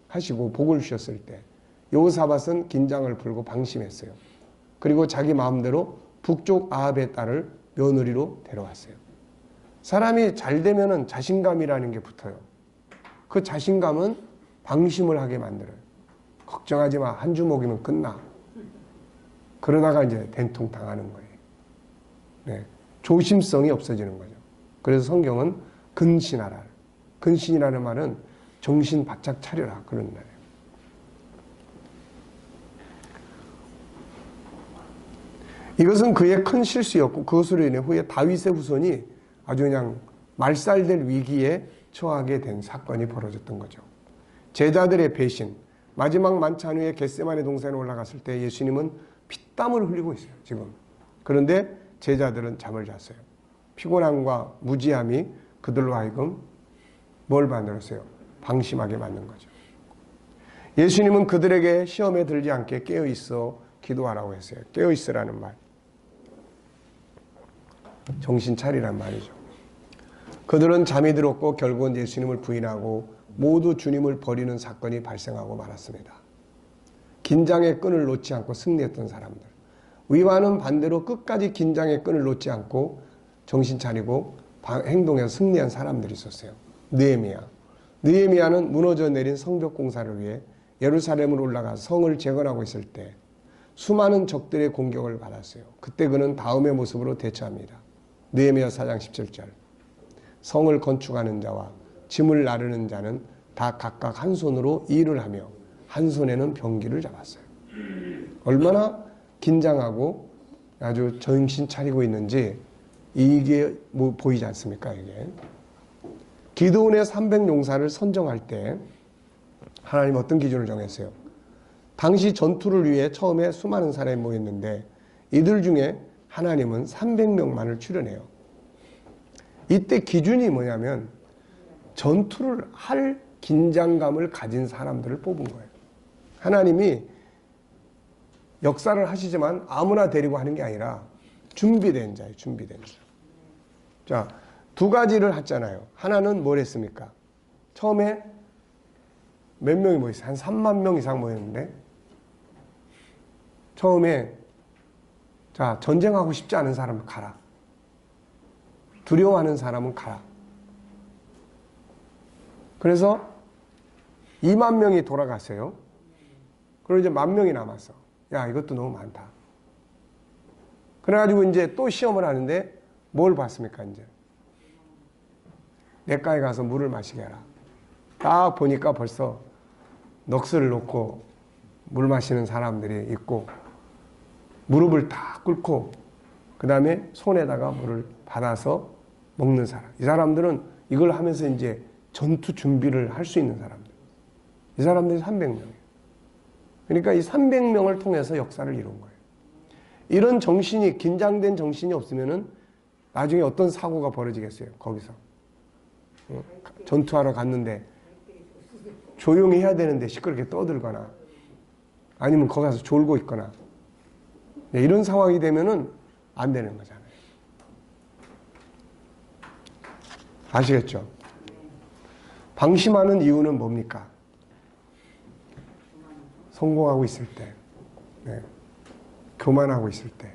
하시고 복을 주셨을 때 여호사밧은 긴장을 풀고 방심했어요. 그리고 자기 마음대로 북쪽 아합의 딸을 며느리로 데려왔어요. 사람이 잘 되면은 자신감이라는 게 붙어요. 그 자신감은 방심을 하게 만들어요. 걱정하지 마. 한 주먹이면 끝나. 그러다가 이제 된통 당하는 거예요. 네. 조심성이 없어지는 거죠. 그래서 성경은 근신하라. 근신이라는 말은 정신 바짝 차려라. 그런 말이에요. 이것은 그의 큰 실수였고 그것으로 인해 후에 다윗의 후손이 아주 그냥 말살될 위기에 처하게 된 사건이 벌어졌던 거죠. 제자들의 배신, 마지막 만찬 후에 겟세마네 동산에 올라갔을 때 예수님은 피땀을 흘리고 있어요. 지금. 그런데 제자들은 잠을 잤어요. 피곤함과 무지함이 그들로 하여금 뭘 만들었어요? 방심하게 만든 거죠. 예수님은 그들에게 시험에 들지 않게 깨어있어 기도하라고 했어요. 깨어있으라는 말. 정신 차리란 말이죠. 그들은 잠이 들었고 결국은 예수님을 부인하고 모두 주님을 버리는 사건이 발생하고 말았습니다. 긴장의 끈을 놓지 않고 승리했던 사람들. 위와는 반대로 끝까지 긴장의 끈을 놓지 않고 정신 차리고 행동해서 승리한 사람들이 있었어요. 느헤미야는 무너져 내린 성벽 공사를 위해 예루살렘으로 올라가 성을 재건하고 있을 때 수많은 적들의 공격을 받았어요. 그때 그는 다음의 모습으로 대처합니다. 느헤미야 4장 17절. 성을 건축하는 자와 짐을 나르는 자는 다 각각 한 손으로 일을 하며 한 손에는 병기를 잡았어요. 얼마나 긴장하고 아주 정신 차리고 있는지 이게 보이지 않습니까? 이게. 기드온의 300용사를 선정할 때 하나님 어떤 기준을 정했어요? 당시 전투를 위해 처음에 수많은 사람이 모였는데 이들 중에 하나님은 300명만을 추려내요. 이때 기준이 뭐냐면 전투를 할 긴장감을 가진 사람들을 뽑은 거예요. 하나님이 역사를 하시지만 아무나 데리고 하는 게 아니라 준비된 자예요. 준비된 자. 자, 2가지를 했잖아요. 하나는 뭘 했습니까? 처음에 몇 명이 모였어요? 한 3만 명 이상 모였는데 처음에 자, 전쟁하고 싶지 않은 사람은 가라. 두려워하는 사람은 가라. 그래서 2만 명이 돌아갔어요. 그리고 이제 10,000명이 남았어. 야, 이것도 너무 많다. 그래가지고 이제 또 시험을 하는데 뭘 봤습니까, 이제? 냇가에 가서 물을 마시게 해라. 딱 보니까 벌써 넋을 놓고 물 마시는 사람들이 있고 무릎을 딱 꿇고 그 다음에 손에다가 물을 받아서 먹는 사람. 이 사람들은 이걸 하면서 이제 전투 준비를 할 수 있는 사람들. 이 사람들이 300명이에요. 그러니까 이 300명을 통해서 역사를 이룬 거예요. 이런 정신이, 긴장된 정신이 없으면은 나중에 어떤 사고가 벌어지겠어요, 거기서. 전투하러 갔는데 조용히 해야 되는데 시끄럽게 떠들거나 아니면 거기 가서 졸고 있거나 이런 상황이 되면은 안 되는 거잖아요. 아시겠죠? 방심하는 이유는 뭡니까? 성공하고 있을 때, 네. 교만하고 있을 때,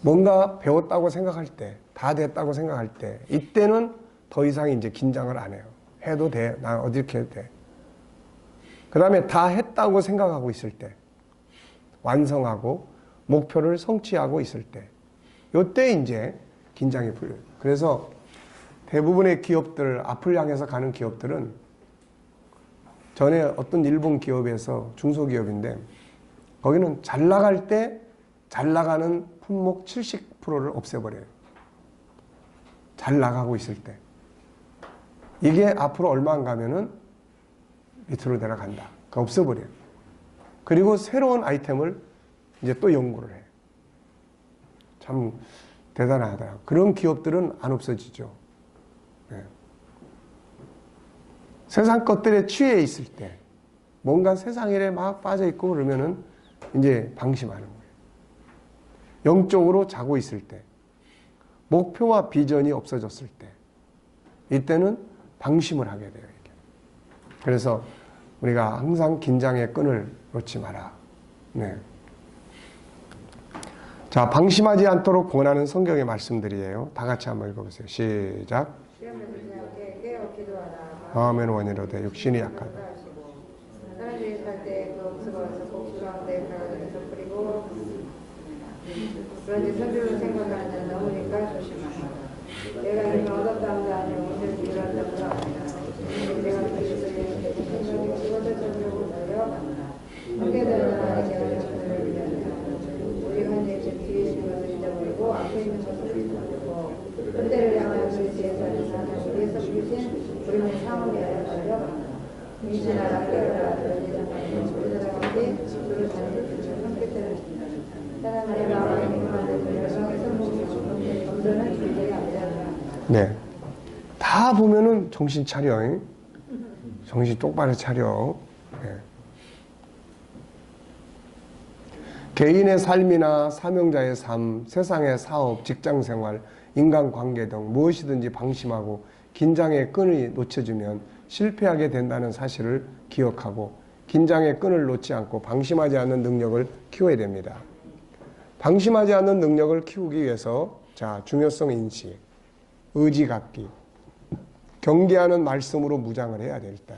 뭔가 배웠다고 생각할 때, 다 됐다고 생각할 때, 이때는 더 이상 이제 긴장을 안 해요. 해도 돼. 나 어디 이렇게 해도 돼. 그 다음에 다 했다고 생각하고 있을 때, 완성하고 목표를 성취하고 있을 때, 요때 이제 긴장이 풀려요. 그래서 대부분의 기업들, 앞을 향해서 가는 기업들은 전에 어떤 일본 기업에서 중소기업인데 거기는 잘 나갈 때 잘 나가는 품목 70%를 없애버려요. 잘 나가고 있을 때. 이게 앞으로 얼마 안 가면은 밑으로 내려간다. 그거 없애버려요. 그리고 새로운 아이템을 이제 또 연구를 해요. 참 대단하더라고요. 그런 기업들은 안 없어지죠. 네. 세상 것들에 취해 있을 때, 뭔가 세상 일에 막 빠져 있고 그러면은 이제 방심하는 거예요. 영적으로 자고 있을 때, 목표와 비전이 없어졌을 때, 이때는 방심을 하게 돼요. 이게. 그래서 우리가 항상 긴장의 끈을 놓지 마라. 네. 자, 방심하지 않도록 권하는 성경의 말씀들이에요. 다 같이 한번 읽어보세요. 시작. 마음의 원인으로 돼 육신이 약하다. 사람들이 살때 그 억수가 와서 복수 가운데 가라앉아서 뿌리고 그런지 선비로 생각하는 자는 넘으니까 조심하라. 내가 이미 얻었다는 아니요 오늘 이뤘다는 아니라 내가 그리스도의 생각이 죽어서 전적으로 달려간다. 형제들은 하나님께 하나님을 위하여 우리 한제 뒤에 있는 것을 잊어버리고 앞에 있는 것을 잊어버리고 그때를 향하여 그리스도에서 하나님 위에서 부르신 우리는 상을 위하여 달려간다. 임신하라 깨어라 그러지 우리나라 가운데 주를 다니는 주를 함께 때려준다. 사람들의 마음에 힘만들 열성에서 모으고 검도는 존재가 아니라. 네. 다 보면은 정신 차려. 정신 똑바로 차려. 네. 개인의 삶이나 사명자의 삶, 세상의 사업, 직장생활, 인간관계 등 무엇이든지 방심하고 긴장의 끈을 놓쳐주면 실패하게 된다는 사실을 기억하고 긴장의 끈을 놓지 않고 방심하지 않는 능력을 키워야 됩니다. 방심하지 않는 능력을 키우기 위해서 자, 중요성 인식, 의지 갖기, 경계하는 말씀으로 무장을 해야 돼. 일단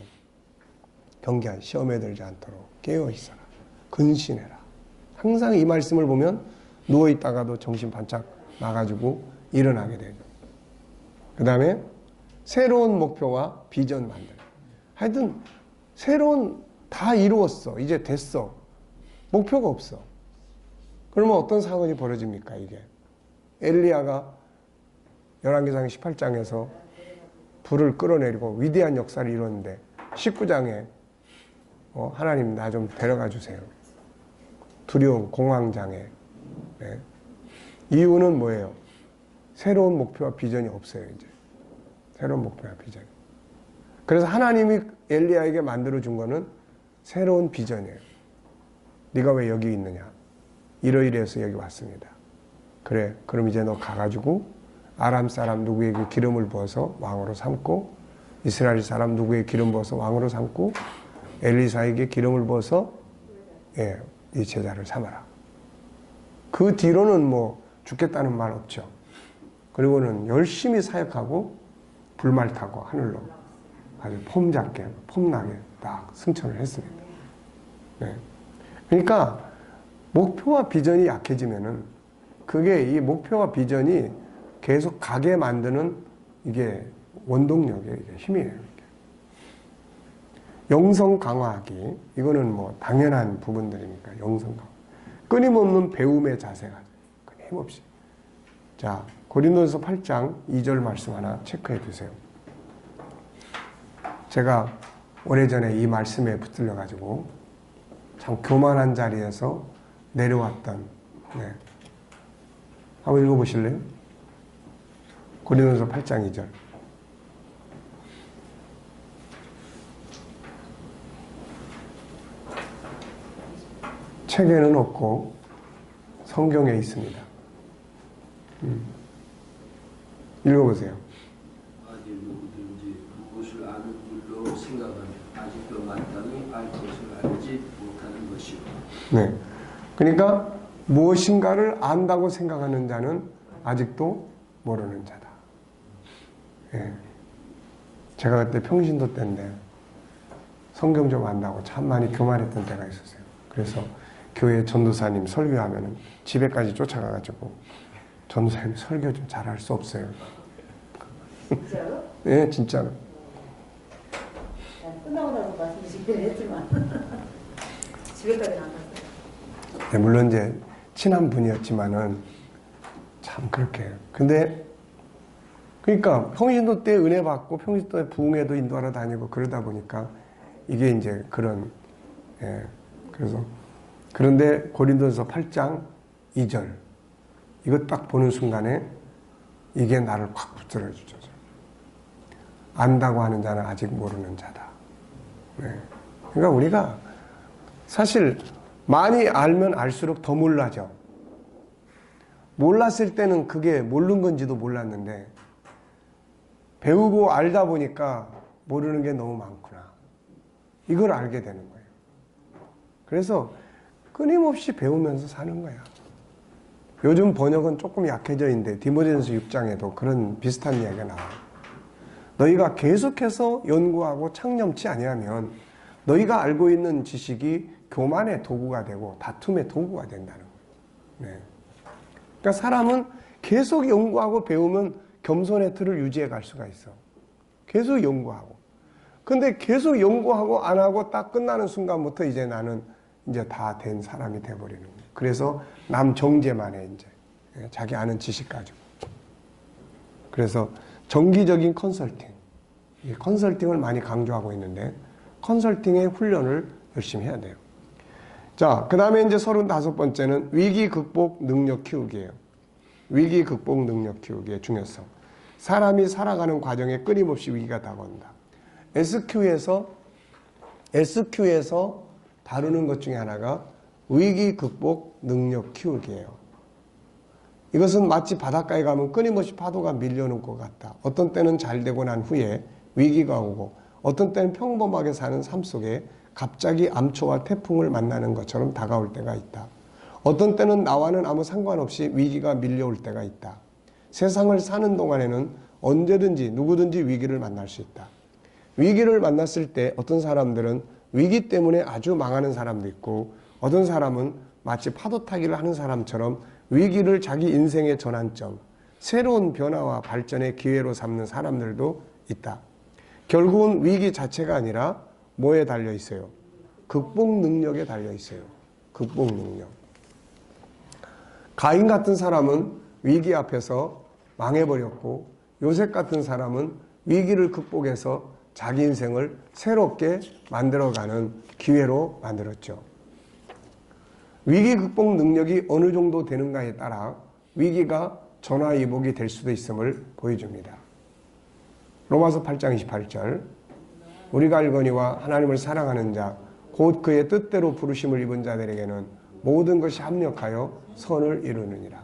경계한 시험에 들지 않도록 깨어 있어라. 근신해라. 항상 이 말씀을 보면 누워 있다가도 정신 반짝 나가지고 일어나게 되죠. 그 다음에 새로운 목표와 비전 만들어. 하여튼 새로운 다 이루었어. 이제 됐어. 목표가 없어. 그러면 어떤 사건이 벌어집니까? 이게 엘리야가 열왕기상 18장에서 불을 끌어내리고 위대한 역사를 이뤘는데 19장에 하나님 나 좀 데려가 주세요. 두려움, 공황장애. 네. 이유는 뭐예요? 새로운 목표와 비전이 없어요. 이제 새로운 목표와 비전. 그래서 하나님이 엘리야에게 만들어준 거는 새로운 비전이에요. 네가 왜 여기 있느냐? 이러이러해서 여기 왔습니다. 그래, 그럼 이제 너 가가지고 아람 사람 누구에게 기름을 부어서 왕으로 삼고 이스라엘 사람 누구에게 기름 부어서 왕으로 삼고 엘리사에게 기름을 부어서 이 제자를 삼아라. 그 뒤로는 뭐 죽겠다는 말 없죠. 그리고는 열심히 사역하고 불말 타고 하늘로 아주 폼잡게 폼나게 딱 승천을 했습니다. 네. 그러니까 목표와 비전이 약해지면은 그게 이 목표와 비전이 계속 가게 만드는 이게 원동력이에요. 이게 힘이에요. 이게. 영성 강화하기 이거는 뭐 당연한 부분들이니까 영성 강화. 끊임없는 배움의 자세가 끊임없이. 자, 고린도서 8장 2절 말씀 하나 체크해 두세요. 제가 오래전에 이 말씀에 붙들려 가지고 참 교만한 자리에서 내려왔던 한번 읽어보실래요? 고린도서 8장 2절. 책에는 없고 성경에 있습니다. 읽어보세요. 아직 누구든지 무엇을 아는 줄로 생각하면 아직도 마땅히 알 것을 알지 못하는 것이요. 네. 그러니까 무엇인가를 안다고 생각하는 자는 아직도 모르는 자다. 예. 제가 그때 평신도 때인데 성경 좀 안다고 참 많이 교만했던 때가 있었어요. 그래서 교회 전도사님 설교하면 집에까지 쫓아가가지고 전도사님 설교 좀 잘할 수 없어요. 진짜로? 네, 진짜로. 끝나고 나서 말씀드리긴 했지만 집에까지는 안 갔어요. 네, 물론 이제 친한 분이었지만은 참 그렇게. 근데 그러니까 평신도 때 은혜 받고 평신도 때 부흥회도 인도하러 다니고 그러다 보니까 이게 이제 그런 그래서 그런데 고린도전서 8장 2절 이거 딱 보는 순간에 이게 나를 확 붙들어 주죠. 안다고 하는 자는 아직 모르는 자다. 네. 그러니까 우리가 사실 많이 알면 알수록 더 몰라져. 몰랐을 때는 그게 모르는 건지도 몰랐는데 배우고 알다 보니까 모르는 게 너무 많구나. 이걸 알게 되는 거예요. 그래서 끊임없이 배우면서 사는 거야. 요즘 번역은 조금 약해져 있는데 디모데전서 6장에도 그런 비슷한 이야기가 나와요. 너희가 계속해서 연구하고 창념치 아니하면 너희가 알고 있는 지식이 교만의 도구가 되고 다툼의 도구가 된다는 거예요. 네. 그러니까 사람은 계속 연구하고 배우면 겸손의 틀을 유지해 갈 수가 있어. 계속 연구하고. 근데 계속 연구하고 안 하고 딱 끝나는 순간부터 이제 나는 이제 다 된 사람이 돼버리는 거예요. 그래서 남 정죄만 해, 이제. 자기 아는 지식 가지고. 그래서 정기적인 컨설팅. 이 컨설팅을 많이 강조하고 있는데, 컨설팅의 훈련을 열심히 해야 돼요. 자, 그 다음에 이제 35번째는 위기 극복 능력 키우기예요. 위기 극복 능력 키우기의 중요성. 사람이 살아가는 과정에 끊임없이 위기가 다가온다. SQ에서 다루는 것 중에 하나가 위기 극복 능력 키우기예요. 이것은 마치 바닷가에 가면 끊임없이 파도가 밀려오는 것 같다. 어떤 때는 잘 되고 난 후에 위기가 오고 어떤 때는 평범하게 사는 삶 속에 갑자기 암초와 태풍을 만나는 것처럼 다가올 때가 있다. 어떤 때는 나와는 아무 상관없이 위기가 밀려올 때가 있다. 세상을 사는 동안에는 언제든지 누구든지 위기를 만날 수 있다. 위기를 만났을 때 어떤 사람들은 위기 때문에 아주 망하는 사람도 있고 어떤 사람은 마치 파도 타기를 하는 사람처럼 위기를 자기 인생의 전환점, 새로운 변화와 발전의 기회로 삼는 사람들도 있다. 결국은 위기 자체가 아니라 뭐에 달려 있어요? 극복 능력에 달려 있어요. 극복 능력. 가인 같은 사람은 위기 앞에서 망해버렸고 요셉 같은 사람은 위기를 극복해서 자기 인생을 새롭게 만들어가는 기회로 만들었죠. 위기 극복 능력이 어느 정도 되는가에 따라 위기가 전화위복이 될 수도 있음을 보여줍니다. 로마서 8장 28절 우리가 알거니와 하나님을 사랑하는 자 곧 그의 뜻대로 부르심을 입은 자들에게는 모든 것이 합력하여 선을 이루느니라.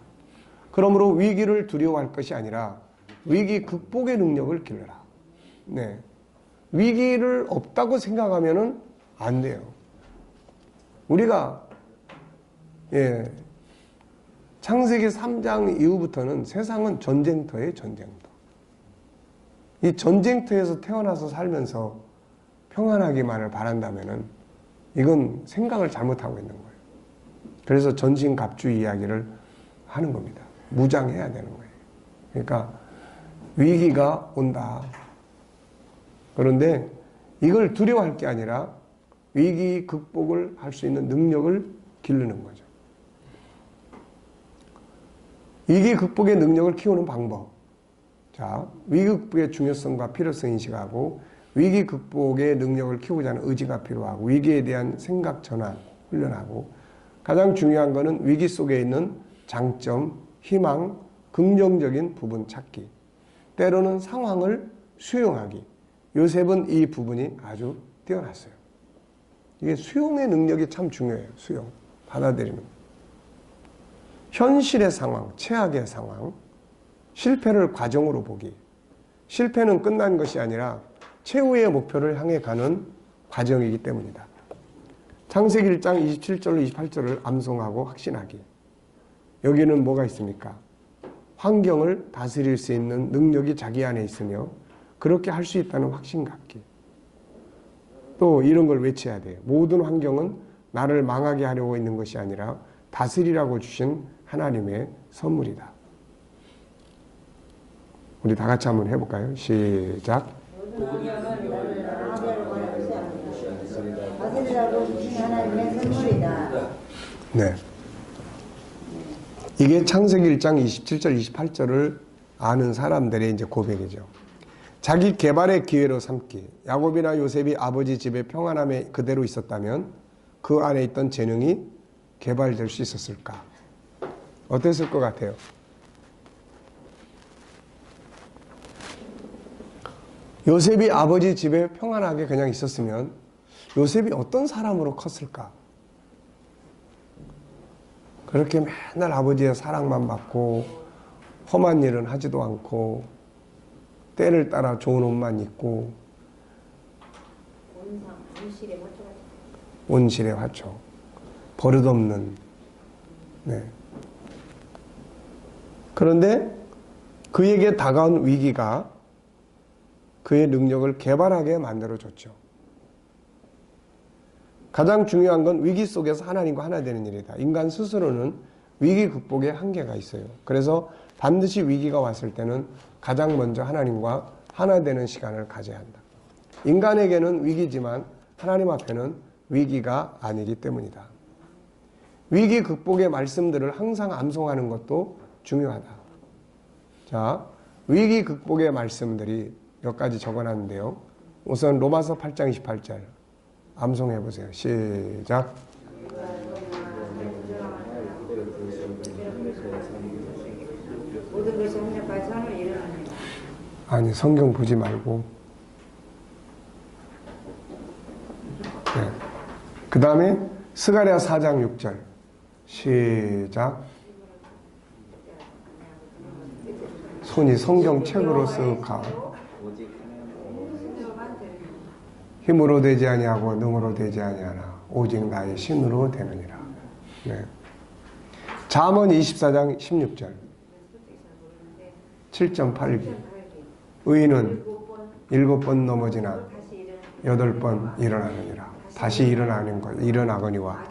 그러므로 위기를 두려워할 것이 아니라 위기 극복의 능력을 길러라. 네. 위기를 없다고 생각하면은 안 돼요. 우리가 창세기 3장 이후부터는 세상은 전쟁터예요, 전쟁터. 이 전쟁터에서 태어나서 살면서 평안하기만을 바란다면은 이건 생각을 잘못하고 있는 거예요. 그래서 전신갑주 이야기를 하는 겁니다. 무장해야 되는 거예요. 그러니까 위기가 온다. 그런데 이걸 두려워할 게 아니라 위기 극복을 할 수 있는 능력을 기르는 거죠. 위기 극복의 능력을 키우는 방법. 자, 위기 극복의 중요성과 필요성 인식하고 위기 극복의 능력을 키우고자 하는 의지가 필요하고 위기에 대한 생각 전환 훈련하고 가장 중요한 것은 위기 속에 있는 장점, 희망, 긍정적인 부분 찾기. 때로는 상황을 수용하기. 요셉은 이 부분이 아주 뛰어났어요. 이게 수용의 능력이 참 중요해요. 수용. 받아들이는. 현실의 상황, 최악의 상황, 실패를 과정으로 보기. 실패는 끝난 것이 아니라 최후의 목표를 향해 가는 과정이기 때문이다. 창세기 1장 27절로 28절을 암송하고 확신하기. 여기는 뭐가 있습니까? 환경을 다스릴 수 있는 능력이 자기 안에 있으며 그렇게 할 수 있다는 확신 갖기. 또 이런 걸 외쳐야 돼요. 모든 환경은 나를 망하게 하려고 있는 것이 아니라 다스리라고 주신 하나님의 선물이다. 우리 다 같이 한번 해볼까요? 시작. 다스리라고 주신 하나님의 선물이다. 네. 이게 창세기 1장 27절, 28절을 아는 사람들의 이제 고백이죠. 자기 개발의 기회로 삼기. 야곱이나 요셉이 아버지 집에 평안함에 그대로 있었다면 그 안에 있던 재능이 개발될 수 있었을까? 어땠을 것 같아요? 요셉이 아버지 집에 평안하게 그냥 있었으면 요셉이 어떤 사람으로 컸을까? 그렇게 맨날 아버지의 사랑만 받고 험한 일은 하지도 않고 때를 따라 좋은 옷만 입고 온실의 화초, 버릇없는. 네. 그런데 그에게 다가온 위기가 그의 능력을 개발하게 만들어줬죠. 가장 중요한 건 위기 속에서 하나님과 하나 되는 일이다. 인간 스스로는 위기 극복에 한계가 있어요. 그래서 반드시 위기가 왔을 때는 가장 먼저 하나님과 하나 되는 시간을 가져야 한다. 인간에게는 위기지만 하나님 앞에는 위기가 아니기 때문이다. 위기 극복의 말씀들을 항상 암송하는 것도 중요하다. 자, 위기 극복의 말씀들이 몇 가지 적어놨는데요. 우선 로마서 8장 28절 암송해 보세요. 시작. 모든 것이 협력하여 선을 이루느니라. 아니, 성경 보지 말고. 네. 그 다음에 스가랴 4장 6절 시작. 손이 성경책으로 쓱하고 힘으로 되지 아니하고 능으로 되지 아니하나 오직 나의 신으로 되느니라. 네. 잠언 24장 16절 7.8기 의인은 7번 넘어지나 8번 일어나느니라. 다시 일어나거니와.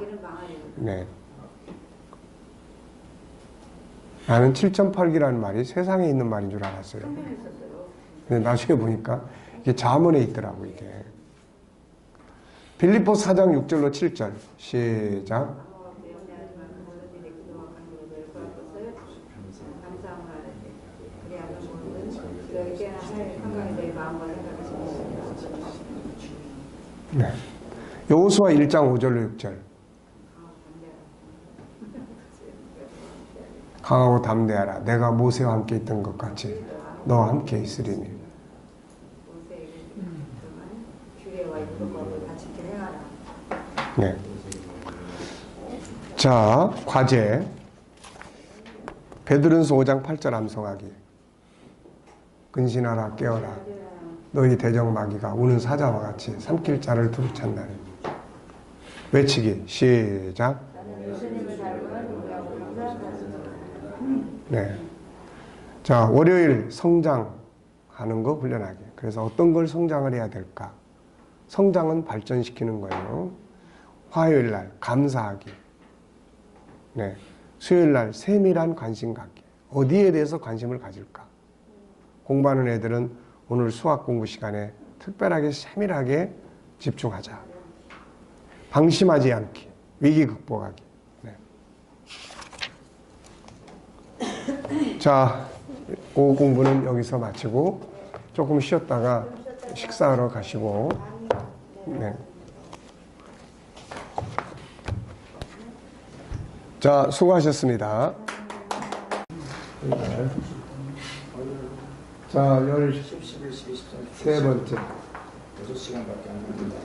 네. 나는 7.8기라는 말이 세상에 있는 말인 줄 알았어요. 근데 나중에 보니까 이게 잠언에 있더라고, 이게. 빌립보 4장 6절로 7절 시작. 네. 여호수아 1장 5절로 6절 강하고 담대하라. 내가 모세와 함께 있던 것 같이 너와 함께 있으리니. 네. 자, 과제. 베드로전서 5장 8절 암송하기. 근신하라 깨어라. 너희 대적마귀가 우는 사자와 같이 삼킬 자를 두루 찬다는. 외치기. 시작. 네. 자, 월요일 성장하는 거 훈련하기. 그래서 어떤 걸 성장을 해야 될까? 성장은 발전시키는 거예요. 화요일 날 감사하기. 네. 수요일 날 세밀한 관심 갖기. 어디에 대해서 관심을 가질까? 공부하는 애들은 오늘 수학 공부 시간에 특별하게 세밀하게 집중하자. 방심하지 않기. 위기 극복하기. 네. 자, 오후 공부는 여기서 마치고 조금 쉬었다가 식사하러 가시고. 네. 자, 수고하셨습니다. 자, 13번째. 6시간밖에 안 걸린다.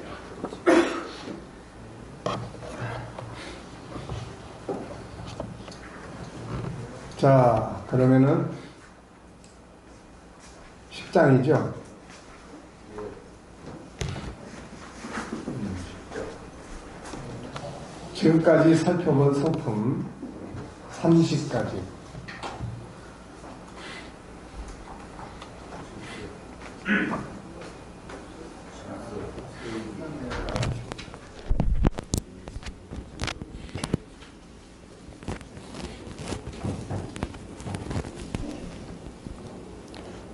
자, 그러면은 10장이죠? 지금까지 살펴본 성품 30가지.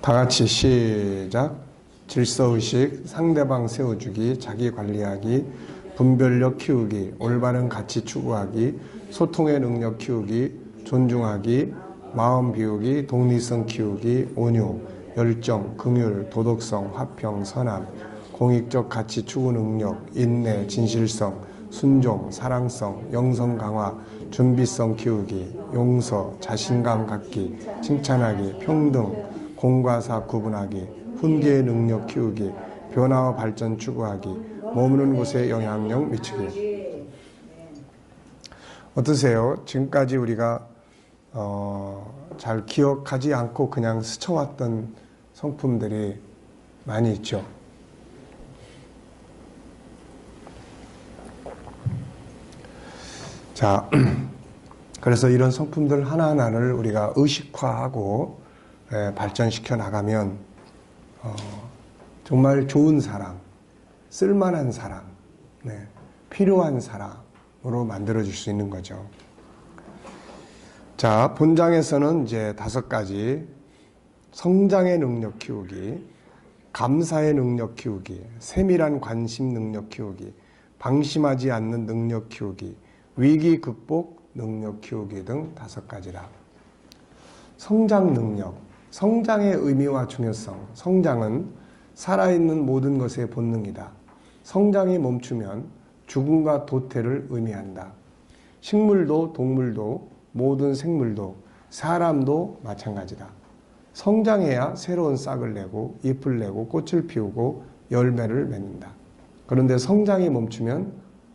다 같이 시작. 질서의식, 상대방 세워주기, 자기 관리하기, 분별력 키우기, 올바른 가치 추구하기, 소통의 능력 키우기, 존중하기, 마음 비우기, 독립성 키우기, 온유, 열정, 긍휼, 도덕성, 화평, 선함, 공익적 가치 추구 능력, 인내, 진실성, 순종, 사랑성, 영성 강화, 준비성 키우기, 용서, 자신감 갖기, 칭찬하기, 평등, 공과 사 구분하기, 훈계의 능력 키우기, 변화와 발전 추구하기, 머무는 곳에 영향력 미치기. 어떠세요? 지금까지 우리가 잘 기억하지 않고 그냥 스쳐왔던 성품들이 많이 있죠. 자, 그래서 이런 성품들 하나하나를 우리가 의식화하고 발전시켜 나가면 정말 좋은 사람, 쓸만한 사람, 필요한 사람으로 만들어질 수 있는 거죠. 자, 본장에서는 이제 5가지 성장의 능력 키우기, 감사의 능력 키우기, 세밀한 관심 능력 키우기, 방심하지 않는 능력 키우기, 위기 극복 능력 키우기 등 5가지라. 성장 능력, 성장의 의미와 중요성. 성장은 살아있는 모든 것의 본능이다. 성장이 멈추면 죽음과 도태를 의미한다. 식물도 동물도 모든 생물도 사람도 마찬가지다. 성장해야 새로운 싹을 내고 잎을 내고 꽃을 피우고 열매를 맺는다. 그런데 성장이 멈추면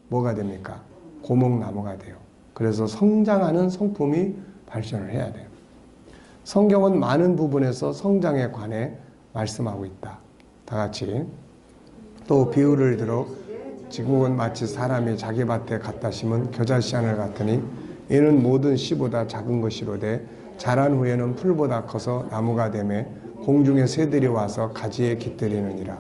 뭐가 됩니까? 고목나무가 돼요. 그래서 성장하는 성품이 발전을 해야 돼요. 성경은 많은 부분에서 성장에 관해 말씀하고 있다. 다 같이. 또 비유를 들어 지국은 마치 사람이 자기 밭에 갖다 심은 겨자씨안을 같으니 이는 모든 씨보다 작은 것이로되 자란 후에는 풀보다 커서 나무가 되매 공중의 새들이 와서 가지에 깃들이느니라.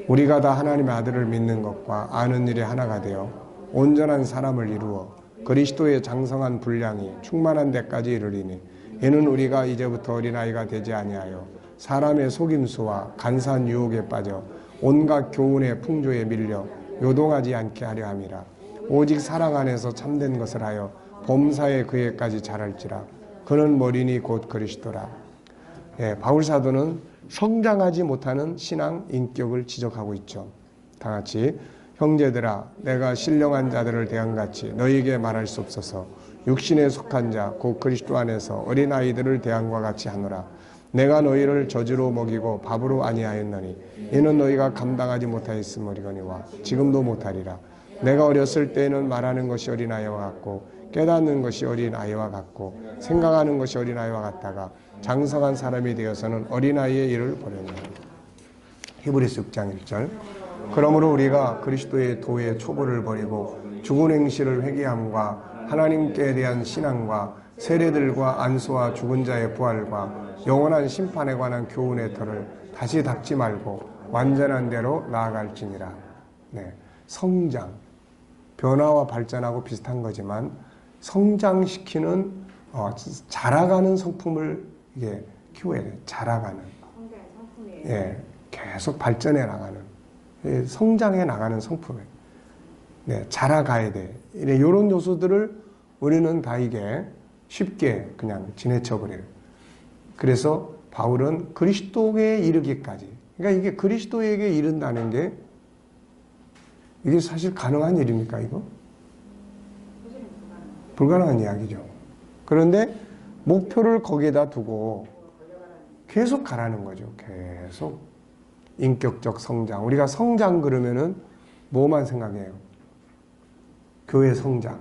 우리가 다 하나님의 아들을 믿는 것과 아는 일이 하나가 되어 온전한 사람을 이루어 그리스도의 장성한 분량이 충만한 데까지 이르리니 이는 우리가 이제부터 어린아이가 되지 아니하여 사람의 속임수와 간사한 유혹에 빠져 온갖 교훈의 풍조에 밀려 요동하지 않게 하려 함이라. 오직 사랑 안에서 참된 것을 하여 범사의 그에까지 자랄지라. 그는 머리니 곧 그리스도라. 바울사도는 성장하지 못하는 신앙 인격을 지적하고 있죠. 다 같이. 형제들아, 내가 신령한 자들을 대함같이 너희에게 말할 수 없어서 육신에 속한 자 곧 그리스도 안에서 어린아이들을 대함과 같이 하노라. 내가 너희를 젖으로 먹이고 밥으로 아니하였느니 이는 너희가 감당하지 못하였음이거니와 지금도 못하리라. 내가 어렸을 때에는 말하는 것이 어린아이와 같고 깨닫는 것이 어린아이와 같고 생각하는 것이 어린아이와 같다가 장성한 사람이 되어서는 어린아이의 일을 버렸노라. 히브리서 6장 1절. 그러므로 우리가 그리스도의 도의 초보를 버리고 죽은 행실을 회개함과 하나님께 대한 신앙과 세례들과 안수와 죽은 자의 부활과 영원한 심판에 관한 교훈의 터를 다시 닦지 말고 완전한 대로 나아갈지니라. 성장, 변화와 발전하고 비슷한 거지만 성장시키는 자라가는 성품을 이게 키워야 돼요. 자라가는, 계속 발전해 나가는, 성장해 나가는 성품이에요. 자라가야 돼. 이런 요소들을 우리는 다 이게 쉽게 그냥 지내쳐 버려요. 그래서 바울은 그리스도에 이르기까지, 그러니까 이게 그리스도에게 이른다는 게 이게 사실 가능한 일입니까, 이거? 불가능한 이야기죠. 그런데 목표를 거기에다 두고 계속 가라는 거죠. 계속 인격적 성장. 우리가 성장 그러면은 뭐만 생각해요? 교회 성장.